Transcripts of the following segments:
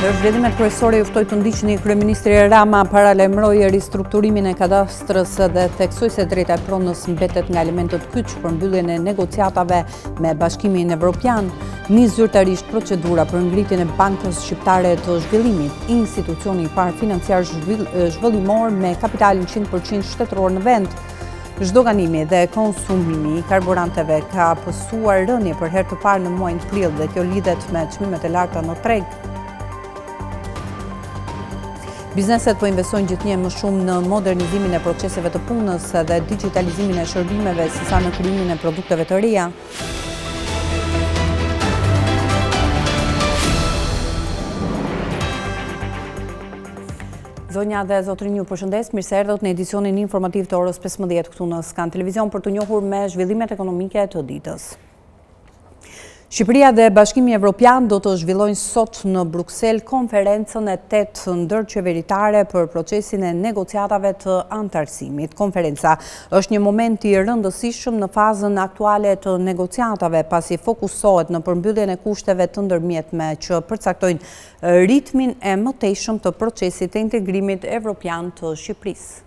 Ndër zhvillimet kryesore juftoi të ndiqni kryeministri Rama paralajmëroi ristrukturimin e kadastrës dhe theksoi se drejta e pronës mbetet nga elementët kyç për mbylljen e negociatave me Bashkimin Evropian, nis zyrtarisht procedura për ngritjen e Bankës Shqiptare të Zhvillimit, institucioni i parë financiar zhvillimor me kapitalin 100% shtetëror në vend. Zhdoganimi dhe konsumimi i karburanteve ka pësuar rënje për herë të parë në muajin prill dhe kjo lidhet me çmimet e larta në treg. Bizneset po investojnë gjithnjë më shumë në modernizimin e proceseve të punës dhe digitalizimin e shërbimeve sesa në krijimin e produkteve të reja. Zonja dhe zotrin, ju përshëndes, mirë se erdhët në edicionin informativ të orës 15 këtu në Skan Televizion për të njohur me zhvillimet ekonomike të ditës. Shqipëria dhe Bashkimi Evropian do të zhvillojnë sot në Bruksel konferencën e 8 ndërqeveritare për procesin e negociatave të antarësimit. Konferenca është një moment i rëndësishëm në fazën aktuale të negociatave, pasi fokusohet në përmbylljen e kushteve të ndërmjetme që përcaktojnë ritmin e mëtejshëm të procesit të integrimit evropian të Shqipërisë.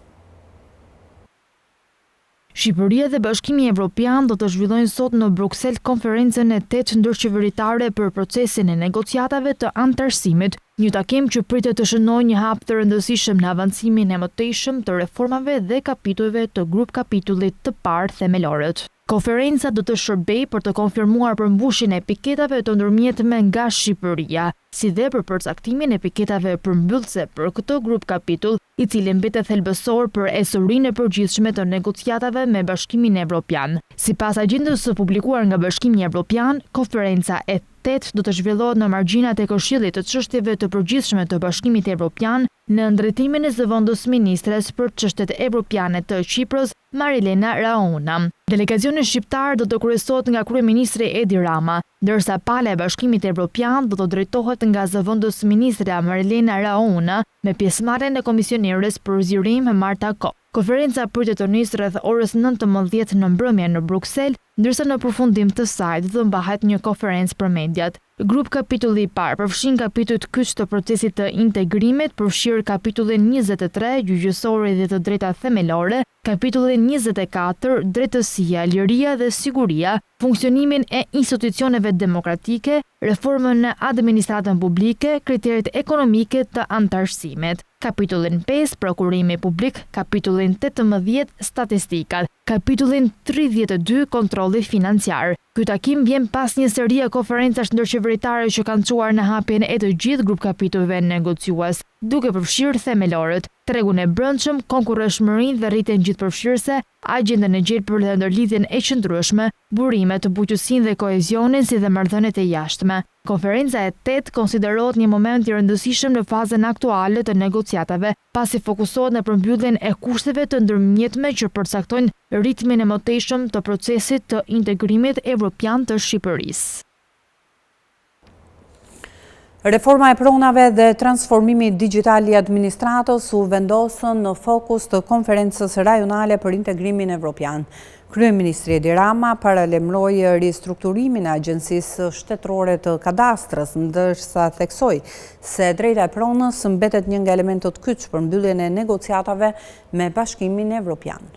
Shqipëria dhe Bashkimi Evropian do të zhvillojnë sot në Bruksel konferencën e 8 ndërqeveritare për procesin e negociatave të antarësimit, një takim që pritet të shënojë një hap të rëndësishëm në avancimin e mëtejshëm të reformave dhe kapitujve të grup kapitullit të parë themelorët. Konferenca do të shërbej për të konfirmuar përmbushjen e piketave të ndërmjetme nga Shqipëria, si dhe për përcaktimin e piketave përmbyllëse për këtë grup kapitull, i cili mbetet thelbësor për esurinë e përgjithshme të negociatave me Bashkimin Evropian. Sipas agjendës së publikuar nga Bashkimi Evropian, konferenca e 8 do të zhvillohet në margjinat e Këshillit të çështjeve të përgjithshme të Bashkimit Evropian në ndërtimin e zëvendës ministres për çështjet evropiane të Çiprës, Marilena Raona. Delegacioni shqiptar do të kryesohet nga kryeministri Edi Rama, ndërsa pala e Bashkimit Evropian do të drejtohet nga zëvendës ministre Marilena Raona me pjesëmarrjen e komisioneres për zgjerim Marta Koch. Konferenca pritet të nisë rreth orës 19 në mbrëmje në Bruksel, ndërsa në përfundim të saj do të mbahet një konferencë për mediat. Grup kapitulli i parë përfshin kapitujt kyç të procesit të integrimit, përfshirë kapitullin 23, gjyqësore dhe të drejta themelore, kapitullin 24, drejtësia, liria dhe siguria, funksionimin e institucioneve demokratike, reformën në administratën publike, kriteret ekonomike të antarësimit. Kapitullin 5, prokurimi publik, kapitullin 18, statistikat, kapitullin 32, kontrolli financiar. Ky takim vjen pas një serie konferencash ndërqeveritare që kanë çuar në hapjen e të gjithë grup kapitujve negociues, duke përfshirë themelorët, tregun e brendshëm, konkurreshmërinë dhe rritjen gjithëpërfshirëse, agjendën e gjelbër dhe ndërlidhjen e qëndrueshme, burimet, bujqësinë dhe kohezionin si dhe marrëdhëniet e jashtme. Konferenca e 8 konsiderohet një moment i rëndësishëm në fazën aktuale të negociatave, pasi fokusohet në përmbylljen e kushteve të ndërmjetme që përcaktojnë ritmin e mëtejshëm të procesit të integrimit evropian të Shqipërisë. Reforma e pronave dhe transformimi digital i administratës u vendosën në fokus të konferencës rajonale për integrimin evropian. Kryeministri Edi Rama paralajmëroi ristrukturimin e Agjencisë Shtetërore të Kadastrës, ndërsa theksoi se drejta e pronës mbetet një nga elementët kyç për mbylljen e negociatave me Bashkimin Evropian.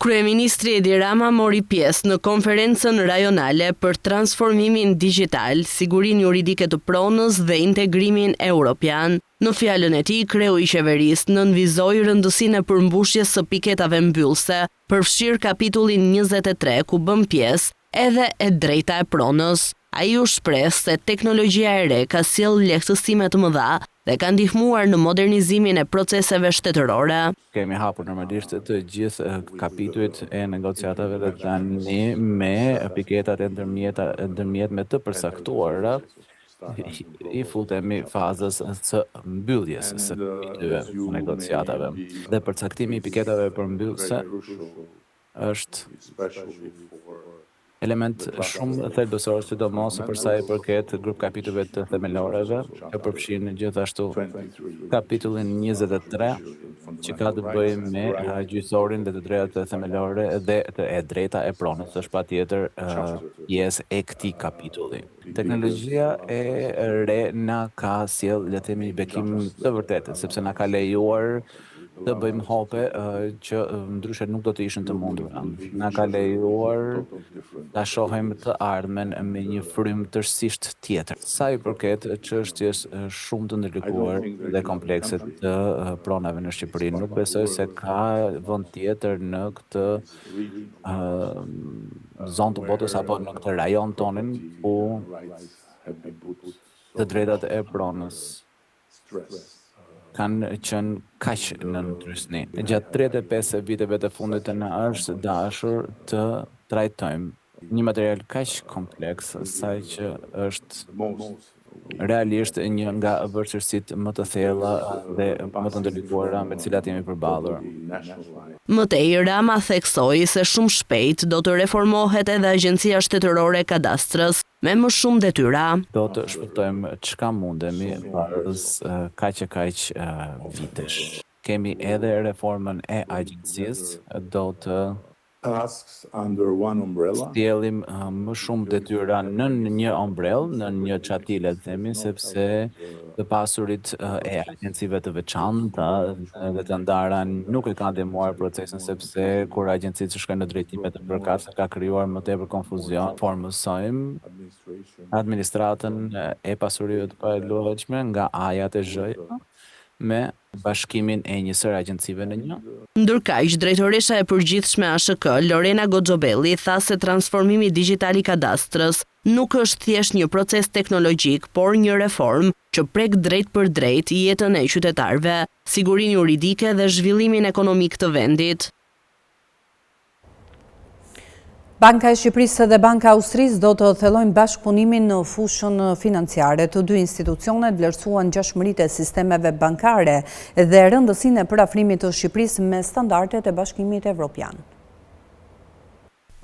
Kryeministri Edi Rama mori pjesë në konferencën rajonale për transformimin digjital, sigurinë juridike të pronës dhe integrimin evropian. Në fjalën e tij, kreu i qeverisë nënvizoi rëndësinë e përmbushjes së piketave mbyllëse, përfshirë kapitullin 23 ku bën pjesë edhe e drejta e pronës. Ai u shpreh se teknologjia e re ka sjellë lehtësime të mëdha dhe ka ndihmuar në modernizimin e proceseve shtetërore. Kemi hapur normalisht të gjithë kapitujt e negociatave dhe tani me piketat e ndërmjetme të përcaktuara i futemi fazës së mbylljes së kapitujve të negociatave. Dhe përcaktimi i piketave përmbyllëse është element shumë thelbësor, sidomos për sa i përket grup kapitujve të themeloreve, që përfshin gjithashtu kapitullin 23 që ka të bëjë me gjyqësorin dhe të drejtat themelore dhe e drejta e pronës, është patjetër pjesë e këtij kapitulli. Teknologjia e re na ka sjell, le të themi, bekim të vërtetë, sepse na ka lejuar të bëjmë hope që ndryshe nuk do të ishin të mundura. Na ka lejuar ta shohim të ardhmen me një frym tërësisht tjetër. Sa i përket çështjes shumë të ndërlikuar dhe komplekse të pronave në Shqipëri, nuk besoj se ka vend tjetër në këtë zonë të botës apo në këtë rajon tonin ku të drejtat e pronës kanë qenë kaq në ndrysni. Gjatë 35 viteve të fundit të na është dashur të trajtojmë një material kaq kompleks sa që është realisht një nga vështirësitë më të thella dhe më të ndërlikuara me të cilat jemi përballur. Më tej, Rama theksoi se shumë shpejt do të reformohet edhe Agjencia Shtetërore e Kadastrës me më shumë detyra. Do të shpëtojmë çka mundemi pas kaq vitesh. Kemi edhe reformën e agjencisë, do të sjellim më shumë detyra në një ombrell, në një çati, le të themi, sepse të pasurit e agjencive të veçanta dhe të ndara nuk e kanë ndihmuar procesin, sepse kur agjencitë shkojnë në drejtime të përkatëse ka krijuar më tepër konfuzion. Formësojmë administratën e pasurive të paluajtshme nga A-ja te Z-ja me bashkimin e njësër agjencive në një. Ndërkaq, drejtoresha e përgjithshme ASHK, Lorena Goxhobelli, tha se transformimi digital i kadastrës nuk është thjesht një proces teknologjik, por një reformë që prek drejt për drejt jetën e qytetarëve, sigurinë juridike dhe zhvillimin ekonomik të vendit. Banka e Shqipërisë dhe Banka e Austrisë do të thellojnë bashkëpunimin në fushën financiare. Të dy institucionet vlerësuan ngjashmëritë e sistemeve bankare dhe rëndësinë e parafrimit të Shqipërisë me standardet e Bashkimit Evropian.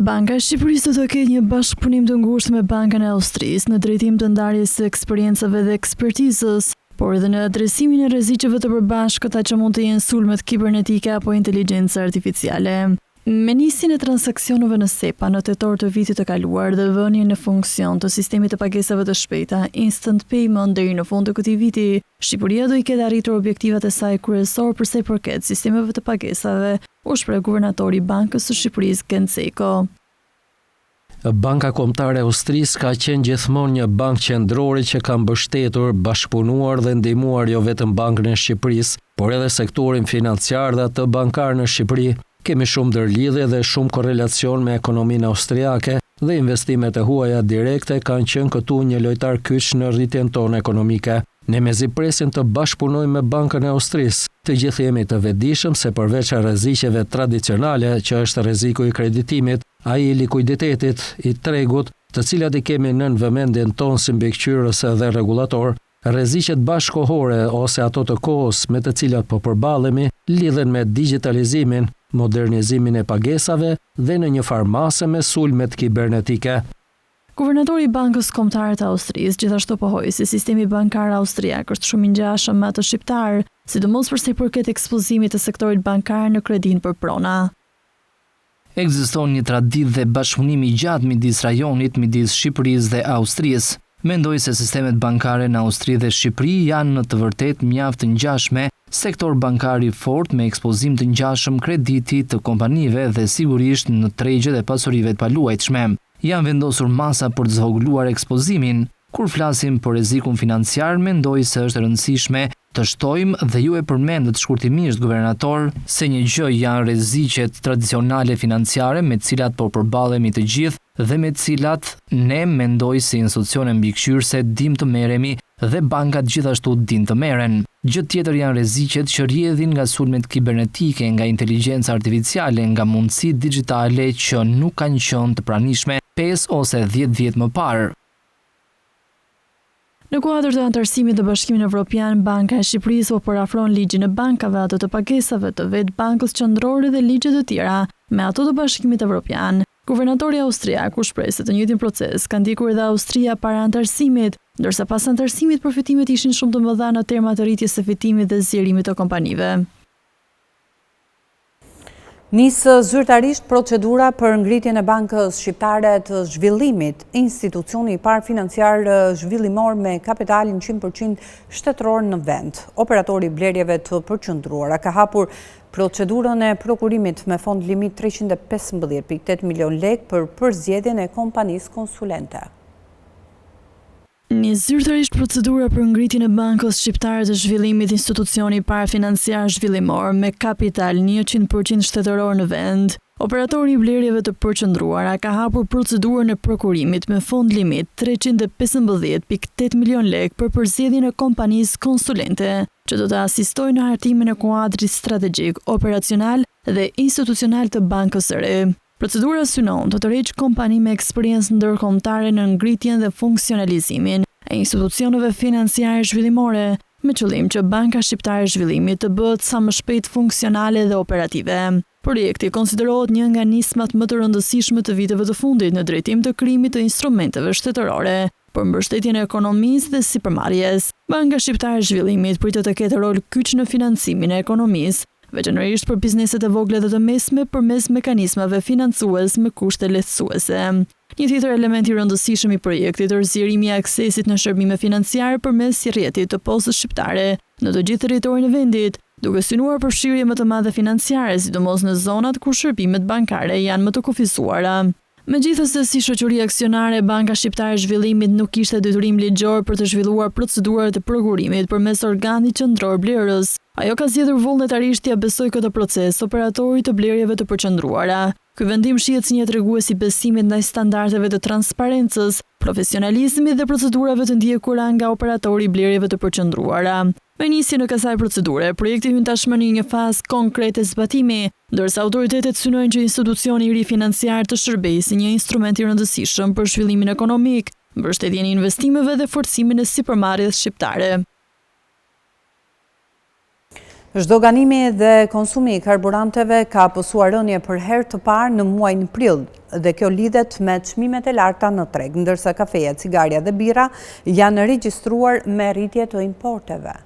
Banka e Shqipërisë do të ketë një bashkëpunim të ngushtë me Bankën e Austrisë në drejtim të ndarjes së eksperiencave dhe ekspertizës, por edhe në adresimin e rreziqeve të përbashkëta që mund të jenë sulmet kibernetike apo inteligjenca artificiale. Me nisjen e transaksioneve në SEPA në tetor të vitit të kaluar dhe vënien në funksion të sistemit të pagesave të shpejta Instant Payment deri në fund të këtij viti, Shqipëria do i ketë arritur objektivat e saj kryesor për sa i përket sistemeve të pagesave, u shpreh guvernatori i Bankës së Shqipërisë Ken Seko. Banka Kombëtare e Austrisë ka qenë gjithmonë një bankë qendrore që ka mbështetur, bashkëpunuar dhe ndihmuar jo vetëm Bankën e Shqipërisë, por edhe sektorin financiar dhe atë bankar në Shqipëri. Kemi shumë ndërlidhje dhe shumë korrelacion me ekonominë austriake dhe investimet e huaja direkte kanë qenë këtu një lojtar kyç në rritjen tonë ekonomike. Ne mezi presim të bashkëpunojmë me Bankën e Austrisë. Të gjithë jemi të vetëdijshëm se përveç rreziqeve tradicionale, që është rreziku i kreditimit, ai i likuiditetit, i tregut, të cilat i kemi nën vëmendjen tonë si mbikëqyrës dhe rregullator, rreziqet bashkohore ose ato të kohës me të cilat po përballemi lidhen me digitalizimin, modernizimin e pagesave dhe në një farmase me sulmet kibernetike. Guvernatori i Bankës Kombëtare të Austrisë gjithashtu pohoi se sistemi bankar austriak është shumë i ngjashëm me atë shqiptar, sidomos për sa i përket ekspozimit të sektorit bankar në kredin për prona. Ekziston një traditë dhe bashkëpunim i gjatë midis rajonit, midis Shqipërisë dhe Austrisë. Mendoj se sistemet bankare në Austri dhe Shqipëri janë në të vërtetë mjaft të ngjashme, sektor bankar i fortë me ekspozim të ngjashëm krediti të kompanive dhe sigurisht në tregjet e pasurive të paluajtshme. Janë vendosur masa për të zvogëluar ekspozimin. Kur flasim për rrezikun financiar, mendoj se është e rëndësishme të shtojmë dhe ju e përmendët shkurtimisht guvernator se një gjë janë rreziqet tradicionale financiare me të cilat po përballemi të gjithë dhe me të cilat ne mendoj si institucione mbikëqyrëse dim të merremi dhe bankat gjithashtu din të merren. Gjë tjetër janë rreziqet që rrjedhin nga sulmet kibernetike, nga inteligjenca artificiale, nga mundësitë digjitale që nuk kanë qenë të pranishme 5 ose 10 vjet më parë. Në kuadër të anëtarësimit të Bashkimit Evropian, Banka e Shqipërisë po parafron ligjin e bankave, ato të pagesave të vetë Bankës Qendrore dhe ligje të tjera me ato të Bashkimit Evropian. Guvernatori austriak u shpreh se të njëjtin proces ka ndjekur edhe Austria para anëtarësimit, ndërsa pas anëtarësimit përfitimet ishin shumë të mëdha në terma të rritjes së fitimit dhe zgjerimit të kompanive. Nisë zyrtarisht procedura për ngritjen e Bankës Shqiptare të Zhvillimit, institucioni i parë financiar zhvillimor me kapitalin 100% shtetëror në vend. Operatori i blerjeve të përqendruara ka hapur procedurën e prokurimit me fond limit 315.8 milion lek për përzgjedhjen e kompanisë konsulente. Një zyrtarisht procedura për ngritjen e Bankës Shqiptare të Zhvillimit, institucioni i parë financiar zhvillimor me kapital 100% shtetëror në vend. Operatori i blerjeve të përqendruara ka hapur procedurën e prokurimit me fond limit 315.8 milion lek për përzgjedhjen e kompanisë konsulente, që do të asistojë në hartimin e kuadrit strategjik, operacional dhe institucional të bankës së re. Procedura synon të tërheqë kompani me eksperiencë ndërkombëtare në ngritjen dhe funksionalizimin e institucioneve financiare zhvillimore, me qëllim që Banka Shqiptare e Zhvillimit të bëhet sa më shpejt funksionale dhe operative. Projekti konsiderohet një nga nismat më të rëndësishme të viteve të fundit në drejtim të krijimit të instrumenteve shtetërore për mbështetjen e ekonomisë dhe sipërmarrjes. Banka Shqiptare e Zhvillimit pritet të ketë rol kyç në financimin e ekonomisë, veçanërisht për bizneset e vogla dhe të mesme përmes mekanizmave financues me kushte lehtësuese. Një tjetër element i rëndësishëm i projektit është zgjerimi i aksesit në shërbime financiare përmes rrjetit të postës shqiptare në të gjithë territorin e vendit, duke synuar përfshirje më të madhe financiare, sidomos në zonat ku shërbimet bankare janë më të kufizuara. Megjithase, si shoqëri aksionare, Banka Shqiptare e Zhvillimit nuk kishte detyrim ligjor për të zhvilluar procedurat e prokurimit përmes organit qendror blerës. Ajo ka zgjedhur vullnetarisht t'ia besojë këtë proces operatorit të blerjeve të përqendruara. Ky vendim shihet si një tregues i besimit ndaj standardeve të transparencës, profesionalizmit dhe procedurave të ndjekura nga operatori i blerjeve të përqendruara. Me nisjen e kësaj procedure, projekti hyn tashmë në një fazë konkrete zbatimi, ndërsa autoritetet synojnë që institucioni i ri financiar të shërbejë si një instrument i rëndësishëm për zhvillimin ekonomik, mbështetjen e investimeve dhe forcimin e sipërmarrjes shqiptare. Zhdoganimi dhe konsumi i karburanteve ka pësuar rënje për herë të parë në muajin prill, dhe kjo lidhet me çmimet e larta në treg, ndërsa kafeja, cigaria dhe bira janë regjistruar me rritje të importeve.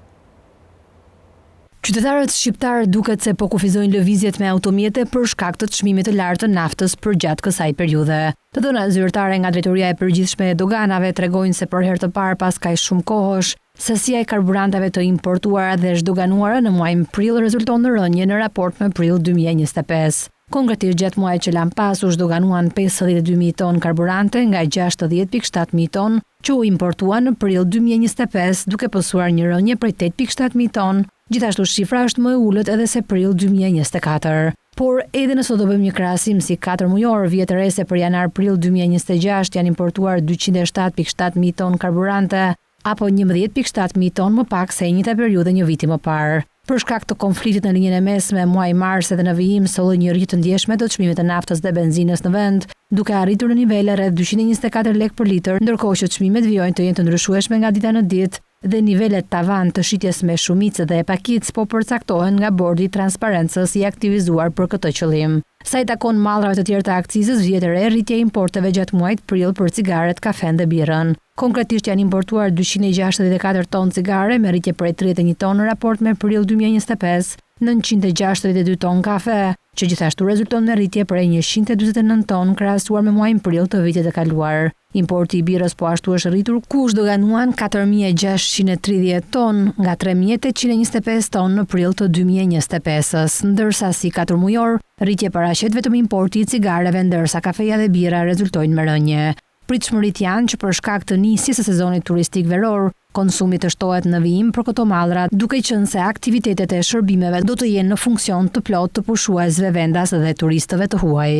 Qytetarët shqiptarë duket se po kufizojnë lëvizjet me automjete për shkak të çmimit të lartë të naftës për gjatë kësaj periudhe. Të dhëna zyrtare nga Drejtoria e Përgjithshme e Doganave tregojnë se për herë të parë pas kaq shumë kohësh, sasia e karburanteve të importuara dhe zhdoganuara në muajin prill rezulton në rënje në raport me prill 2025. Konkretisht gjatë muajit që lan pas u zhdoganuan 52.000 ton karburante nga 60.700 ton që u importuan në prill 2025, duke pësuar një rënje prej 8.700 ton. Gjithashtu shifra është më e ulët edhe se prill 2024. Por edhe nëse do bëjmë një krahasim si 4 mujor vjetërese për janar-prill 2026 janë importuar 207.700 ton karburante, apo 11.700 ton më pak se e njëjta periudhë një viti më parë. Për shkak të konfliktit në linjën e mesme, muaj mars edhe në vijim solli një rritje të ndjeshme të çmimit të naftës dhe benzinës në vend, duke arritur në nivele rreth 224 lekë për litër, ndërkohë që çmimet vijojnë të jenë të ndryshueshme nga dita në ditë dhe nivelet tavan të shitjes me shumicë dhe pakic po përcaktohen nga bordi i transparencës i aktivizuar për këtë qëllim. Sa i takon mallrave të tjerë të akcizës, vjet e re rritje e importeve gjatë muajit prill për cigaret, kafen dhe birën. Konkretisht janë importuar 264 ton cigare me rritje prej 31 ton në raport me prill 2025, 962 ton kafe, që gjithashtu rezulton me rritje prej 149 ton krahasuar me muajin prill të vitit të kaluar. Importi i birës po ashtu është rritur, ku zhdoganuan 4.630 ton nga 3.825 ton në prill të 2025-s, ndërsa si 4 mujor, rritje paraqet vetëm importi i cigareve, ndërsa kafeja dhe bira rezultojnë me rënje. Pritshmërit janë që për shkak të nisjes së sezonit turistik veror, konsumi të shtohet në vijim për këto mallra, duke qenë se aktivitetet e shërbimeve do të jenë në funksion të plotë të pushuesve vendas dhe turistëve të huaj.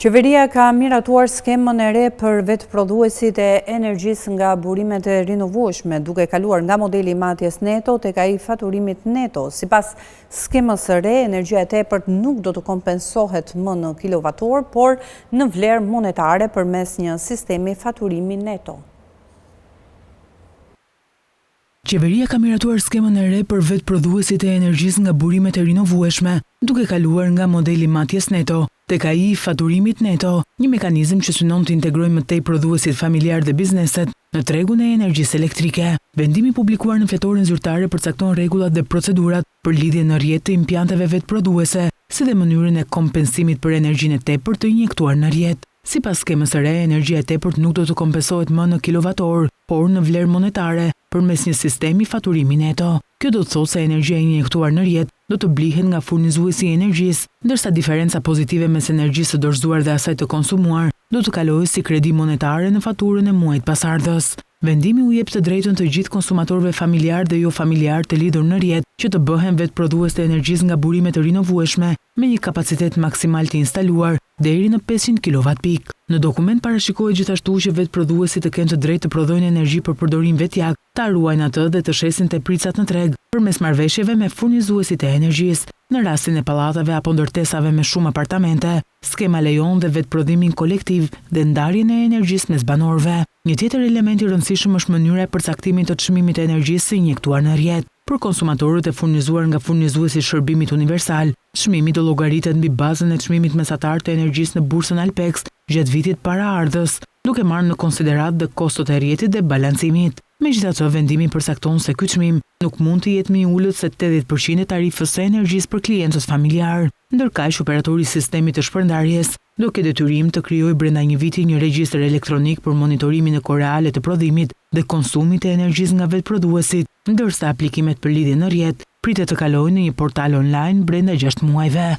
Qeveria ka miratuar skemën e re për vetëprodhuesit e energjisë nga burimet e rinovueshme, duke kaluar nga modeli i matjes neto tek ai faturimit neto. Sipas skemës së re, energjia e tepërt nuk do të kompensohet më në kilovator, por në vlerë monetare përmes një sistemi faturimi neto. Qeveria ka miratuar skemën e re për vetëprodhuesit e energjisë nga burimet e rinovueshme, duke kaluar nga modeli matjes neto tek ai faturimit neto, një mekanizëm që synon të integrojë më tej prodhuesit familjar dhe bizneset në tregun e energjisë elektrike. Vendimi publikuar në fletorin zyrtare përcakton rregullat dhe procedurat për lidhje në rrjet të impianteve vetëprodhuese, si dhe mënyrën e kompensimit për energjinë e tepërt të injektuar në rrjet. Sipas skemës së re, energjia e tepërt nuk do të kompensohet më në kilowatoor, por në vlerë monetare përmes një sistemi faturimi neto. Kjo do të thotë se energjia e injektuar në rrjet do të blihet nga furnizuesi i energjisë, ndërsa diferenca pozitive mes energjisë së dorëzuar dhe asaj të konsumuar do të kalojë si kredi monetare në faturën e muajit pasardhës. Vendimi u jep të drejtën të gjithë konsumatorëve familjar dhe jo familjar të lidhur në rrjet që të bëhen vetëprodhues të energjisë nga burime të rinovueshme me një kapacitet maksimal të instaluar deri në 500 kW-pik. Në dokument parashikohet gjithashtu që vetëprodhuesit të kenë të drejtë të prodhojnë energji për përdorim vetjak, ta ruajnë atë dhe të shesin tepricat në treg përmes marrëveshjeve me furnizuesit e energjisë. Në rastin e pallatave apo ndërtesave me shumë apartamente, skema lejon dhe vetëprodhimin kolektiv dhe ndarjen e energjisë mes banorëve. Një tjetër element i rëndësishëm është mënyra e përcaktimit të çmimit të energjisë së injektuar në rrjet. Për konsumatorët e furnizuar nga furnizuesi i shërbimit universal, çmimi do llogaritet mbi bazën e çmimit mesatar të energjisë në bursën Alpex gjatë vitit paraardhës, duke marrë në konsiderat dhe kostot e rrjetit dhe balancimit. Megjithatë, vendimi përcakton se ky çmim nuk mund të jetë më i ulët se 80% e tarifës së energjisë për klientët familjar. Ndërkaq, operatori i sistemit të shpërndarjes do ketë detyrim të krijojë brenda një viti një regjistër elektronik për monitorimin e kohë reale të prodhimit dhe konsumit të energjisë nga vetëprodhuesit, ndërsa aplikimet për lidhje në rrjet pritet të kalojnë në një portal online brenda 6 muajve.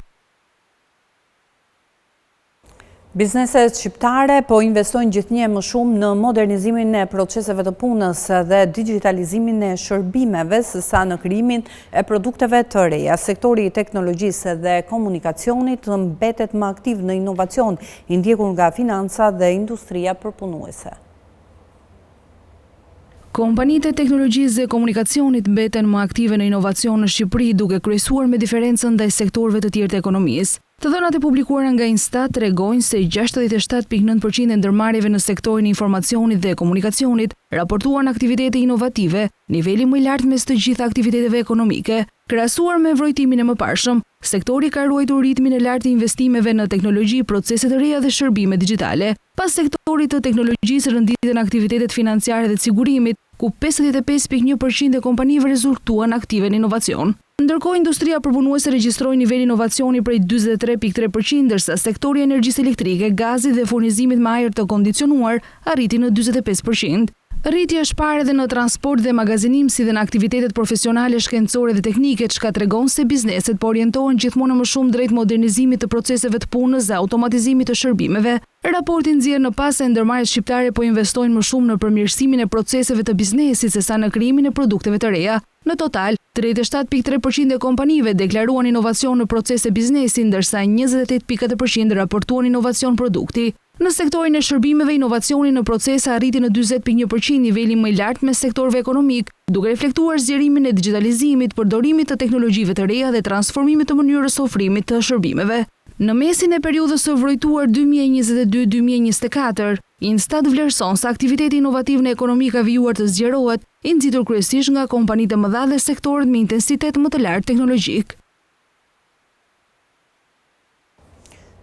Bizneset shqiptare po investojnë gjithnjë më shumë në modernizimin e proceseve të punës dhe digitalizimin e shërbimeve sesa në krijimin e produkteve të reja. Sektori i teknologjisë dhe komunikacionit mbetet më aktiv në inovacion, i ndjekur nga financa dhe industria përpunuese. Kompanitë e teknologjisë dhe komunikacionit mbeten më aktive në inovacion në Shqipëri, duke kryesuar me diferencën ndaj sektorëve të tjerë të ekonomisë. Të dhënat e publikuara nga Instat tregojnë se 67.9% e ndërmarrjeve në sektorin e informacionit dhe komunikacionit raportuan aktivitete inovative, niveli më i lartë mes të gjitha aktiviteteve ekonomike. Krahasuar me vrojtimin e mëparshëm, sektori ka ruajtur ritmin e lartë të investimeve në teknologji, procese të reja dhe shërbime digjitale. Pas sektorit të teknologjisë rënditen aktivitetet financiare dhe të sigurimit, ku 55.1% e kompanive rezultuan aktive në inovacion. Ndërkohë, industria përpunuese regjistroi nivel inovacioni prej 43.3%, ndërsa sektori i energjisë elektrike, gazit dhe furnizimit me ajër të kondicionuar arriti në 45%. Rritja është parë edhe në transport dhe magazinim, si dhe në aktivitetet profesionale, shkencore dhe teknike, çka tregon se bizneset po orientohen gjithmonë më shumë drejt modernizimit të proceseve të punës dhe automatizimit të shërbimeve. Raporti nxjerr në pas se ndërmarrjet shqiptare po investojnë më shumë në përmirësimin e proceseve të biznesit sesa në krijimin e produkteve të reja. Në total, 37.3% e kompanive deklaruan inovacion në procese biznesi, ndërsa 28.4% raportuan inovacion produkti. Në sektorin e shërbimeve, inovacioni në procese arriti në 40.1%, niveli më i lartë me sektorëve ekonomik, duke reflektuar zgjerimin e digitalizimit, përdorimit të teknologjive të reja dhe transformimit të mënyrës së ofrimit të shërbimeve. Në mesin e periudhës së vrojtuar 2022-2024, Instat vlerëson se aktiviteti inovativ në ekonomi ka vijuar të zgjerohet, i nxitur kryesisht nga kompanitë e mëdha dhe sektorët me intensitet më të lartë teknologjik.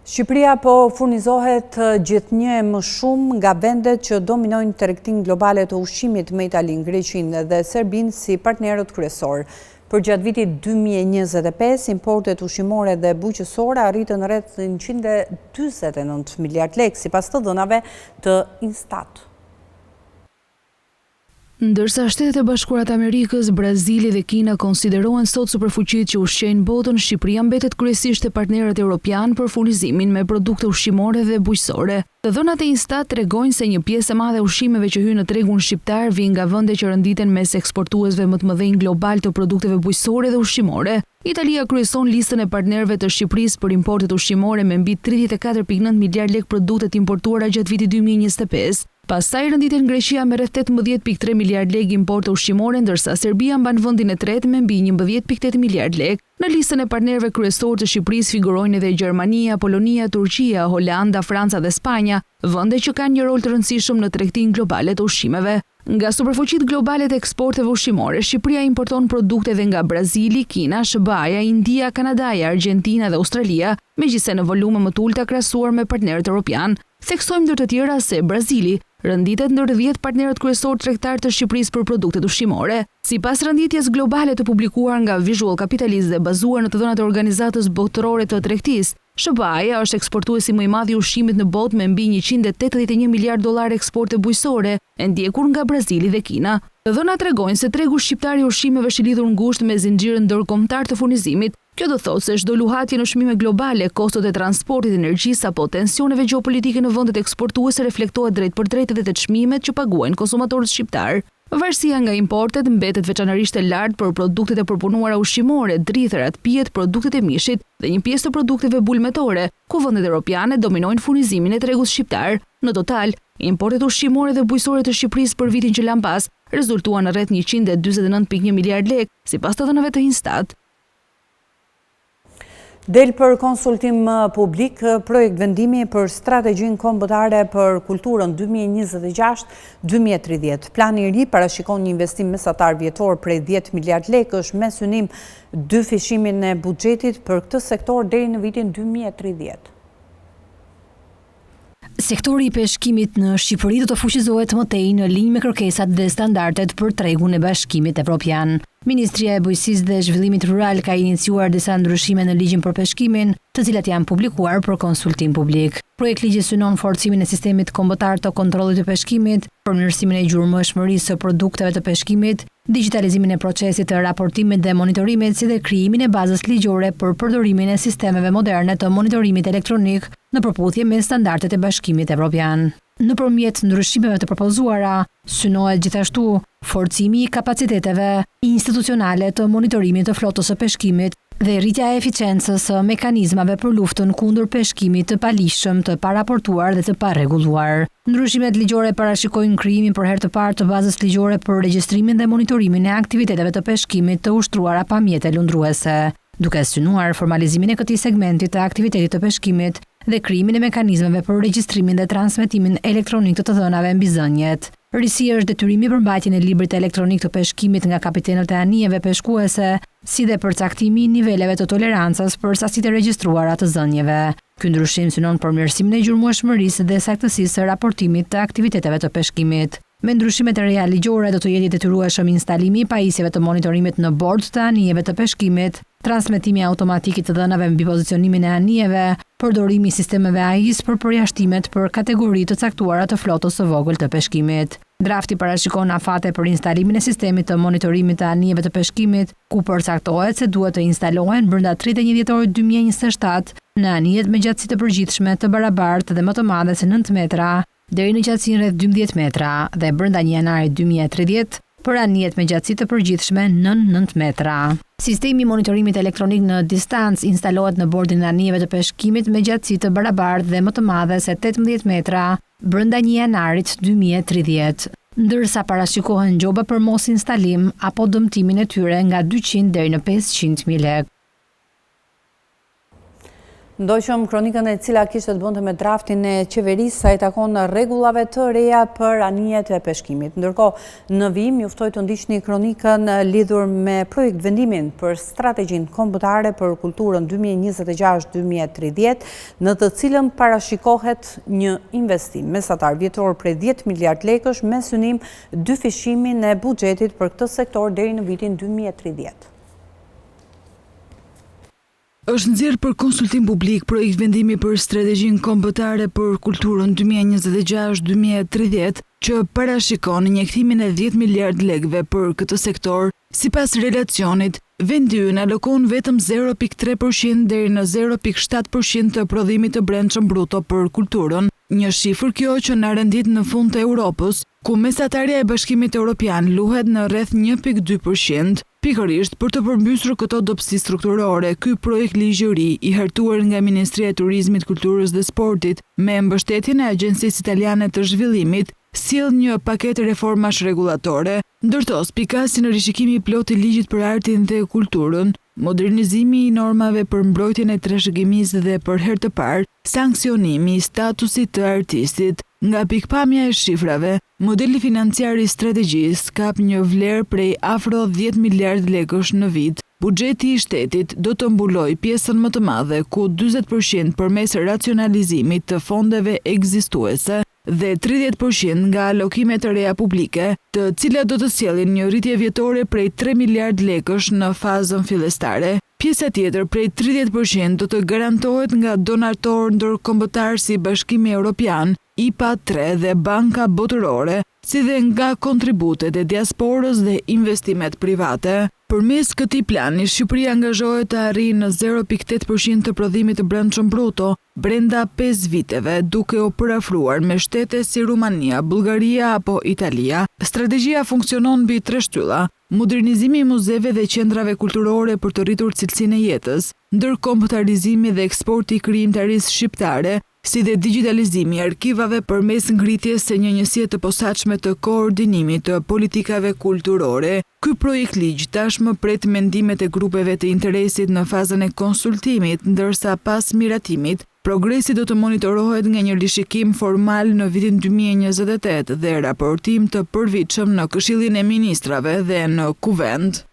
Shqipëria po furnizohet gjithnjë më shumë nga vendet që dominojnë tregtinë globale të ushqimit me Italinë, Greqinë dhe Serbinë si partnerët kryesorë. Për gjatë vitit 2025, importet ushqimore dhe bujqësore arritën rreth 149 miliard lekë, sipas të dhënave të Instat. Ndërsa Shtetet e Bashkuara të Amerikës, Brazili dhe Kina konsiderohen sot superfuqitë që ushqejnë botën, Shqipëria mbetet kryesisht te partnerët evropian për furnizimin me produkte ushqimore dhe bujqësore. Të dhënat e Instat tregojnë se një pjesë e madhe e ushqimeve që hyjnë në tregun shqiptar vijnë nga vende që renditen mes eksportuesve më të mëdhenj global të produkteve bujqësore dhe ushqimore. Italia kryeson listën e partnerëve të Shqipërisë për importet ushqimore me mbi 34.9 miliard lekë produkte të importuara gjatë vitit 2025. Pastaj renditen Greqia me rreth 18.3 miliard lekë importe ushqimore, ndërsa Serbia mban vendin e tretë me mbi 11.8 miliard lekë. Në listën e partnerëve kryesorë të Shqipërisë figurojnë edhe Gjermania, Polonia, Turqia, Holanda, Franca dhe Spanja, vende që kanë një rol të rëndësishëm në tregtinë globale të ushqimeve. Nga superfuqitë globale të eksporteve ushqimore, Shqipëria importon produkte edhe nga Brazili, Kina, SBA-ja, India, Kanadaja, Argentina dhe Australia, megjithëse në volume më të ulta krahasuar me partnerët evropian. Theksojmë ndër të tjera se Brazili rënditet ndër 10 partnerët kryesor tregtar të Shqipërisë për produktet ushqimore. Sipas rënditjes globale të publikuar nga Visual Capitalist dhe bazuar në të dhënat e Organizatës Botërore të Tregtisë, SBA-ja është eksportuesi më i madh i ushqimit në botë me mbi 181 miliard dollar eksporte bujqësore, e ndjekur nga Brazili dhe Kina. Të dhënat tregojnë se tregu shqiptar i ushqimeve është i lidhur ngushtë me zinxhirin ndërkombëtar të furnizimit. Kjo do thotë se çdo luhatje në çmime globale, kostot e transportit, energjisë apo tensioneve gjeopolitike në vendet eksportuese reflektohet drejt për drejt edhe te çmimet që paguajnë konsumatorët shqiptar. Varësia nga importet mbetet veçanërisht e lartë për produktet e përpunuara ushqimore, drithërat, pijet, produktet e mishit dhe një pjesë të produkteve bulmetore, ku vendet evropiane dominojnë furnizimin e tregut shqiptar. Në total, importet ushqimore dhe bujqësore të Shqipërisë për vitin që lan pas rezultuan në rreth 149.1 miliard lekë, sipas të dhënave të Instat. Del për konsultim publik projekt vendimi për strategjinë kombëtare për kulturën 2026-2030. Plani i ri parashikon një investim mesatar vjetor prej 10 miliard lekësh me synim 2 fishimin e buxhetit për këtë sektor deri në vitin 2030. Sektori i peshkimit në Shqipëri do të fuqizohet më tej në linjë me kërkesat dhe standardet për tregun e Bashkimit Evropian. Ministria e Bujqësisë dhe Zhvillimit Rural ka iniciuar disa ndryshime në ligjin për peshkimin, të cilat janë publikuar për konsultim publik. Projekt ligji synon forcimin e sistemit kombëtar të kontrollit të peshkimit, përmirësimin e gjurmëshmërisë së produkteve të peshkimit, digitalizimin e procesit të raportimit dhe monitorimit, si dhe krijimin e bazës ligjore për përdorimin e sistemeve moderne të monitorimit elektronik në përputhje me standardet e Bashkimit Evropian. Nëpërmjet ndryshimeve të propozuara, synohet gjithashtu forcimi i kapaciteteve institucionale të monitorimit të flotës së peshkimit dhe rritja e eficiencës së mekanizmave për luftën kundër peshkimit të palishëm, të paraportuar dhe të parregulluar. Ndryshimet ligjore parashikojnë krijimin për herë të parë të bazës ligjore për regjistrimin dhe monitorimin e aktiviteteve të peshkimit të ushtruara pa mjete lundruese, duke synuar formalizimin e këtij segmenti të aktivitetit të peshkimit dhe krijimin e mekanizmave për regjistrimin dhe transmetimin elektronik të dhënave mbi zënjet. Risi është detyrimi për mbajtjen e librit elektronik të peshkimit nga kapitenët e anijeve peshkuese, si dhe përcaktimi i niveleve të tolerancës për sasitë e regjistruara të zënjeve. Ky ndryshim synon përmirësimin e gjurmëshmërisë dhe saktësisë së raportimit të aktiviteteve të peshkimit. Me ndryshimet e reja ligjore do të jetë i detyrueshëm instalimi i pajisjeve të monitorimit në bord të anijeve të peshkimit, transmetimi automatik i të dhënave mbi pozicionimin e anijeve, përdorimi i sistemeve AIS për përjashtimet për kategori të caktuara të flotës së vogël të peshkimit. Drafti parashikon afate për instalimin e sistemit të monitorimit të anijeve të peshkimit, ku përcaktohet se duhet të instalohen brenda 31 dhjetorit 2027 në anijet me gjatësi të përgjithshme të barabartë dhe më të madhe se 9 metra, deri në gjatësinë rreth 12 metra dhe brenda 1 janarit 2030 për anijet me gjatësi të përgjithshme nën 9 metra. Sistemi i monitorimit elektronik në distancë instalohet në bordin e anijeve të peshkimit me gjatësi të barabartë dhe më të madhe se 18 metra brenda 1 janarit 2030, ndërsa parashikohen gjoba për mos instalim apo dëmtimin e tyre nga 200 deri në 500.000 lekë. Ndoqëm kronikën e cila kishte të bënte me draftin e qeverisë sa i takon rregullave të reja për anijet e peshkimit. Ndërkohë, në vijim juftoj të ndiqni kronikën lidhur me projekt vendimin për strategjinë kombëtare për kulturën 2026-2030, në të cilën parashikohet një investim mesatar vjetor prej 10 miliard lekësh me synim 2 fishimin e buxhetit për këtë sektor deri në vitin 2030. Është nxjerrë për konsultim publik projekt vendimi për strategjinë kombëtare për kulturën 2026-2030, që parashikon injektimin e 10 miliard lekëve për këtë sektor. Sipas relacionit, vendi ynë alokon vetëm 0.3% deri në 0.7% të prodhimit të brendshëm bruto për kulturën, një shifër kjo që na rendit në fund të Europës, ku mesatarja e Bashkimit Evropian luhet në rreth 1.2%. Pikërisht për të përmbysur këto dobësi strukturore, ky projekt ligji i ri i hartuar nga Ministria e Turizmit, Kulturës dhe Sportit me mbështetjen e Agjencisë Italiane të Zhvillimit sjell një paketë reformash rregullatore, ndërto spikasin në rishikimi plot i ligjit për artin dhe kulturën, modernizimi i normave për mbrojtjen e trashëgimisë dhe për herë të parë sankcionimi i statusit të artistit. Nga pikpamja e shifrave, modeli financiar i strategjisë kap një vlerë prej afro 10 miliard lekësh në vit. Buxheti i shtetit do të mbuloj pjesën më të madhe, ku 40% përmes racionalizimit të fondeve ekzistuese dhe 30% nga alokimet të reja publike, të cilat do të sjellin një rritje vjetore prej 3 miliard lekësh në fazën fillestare. Pjesa tjetër prej 30% do të garantohet nga donatorë ndërkombëtar si Bashkimi Evropian, IPA 3 dhe Banka Botërore, si dhe nga kontributet e diasporës dhe investimet private. Përmes këtij plani, Shqipëria angazhohet të arrijë në 0.8% të prodhimit të brendshëm bruto brenda 5 viteve, duke u parafruar me shtete si Rumania, Bullgaria apo Italia. Strategjia funksionon mbi 3 shtylla: modernizimi i muzeve dhe qendrave kulturore për të rritur cilësinë e jetës, ndërkombëtarizimi dhe eksporti i krijimtarisë shqiptare, si dhe digitalizimi i arkivave përmes ngritjes së një njësie të posaçme të koordinimit të politikave kulturore. Ky projekt ligj tashmë pret mendimet e grupeve të interesit në fazën e konsultimit, ndërsa pas miratimit, progresi do të monitorohet nga një rishikim formal në vitin 2028 dhe raportim të përvitshëm në Këshillin e Ministrave dhe në Kuvend.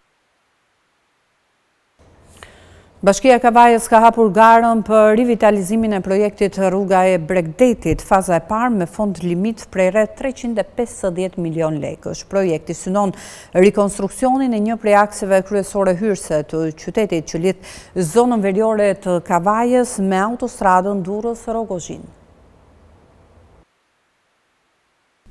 Bashkia e Kavajës ka hapur garën për rivitalizimin e projektit rruga e Bregdetit, faza e parë me fond limit prej rreth 350 milion lekësh. Projekti synon rikonstruksionin e një prej akseve kryesore hyrëse të qytetit që lidh zonën veriore të Kavajës me autostradën Durrës-Rogozhin.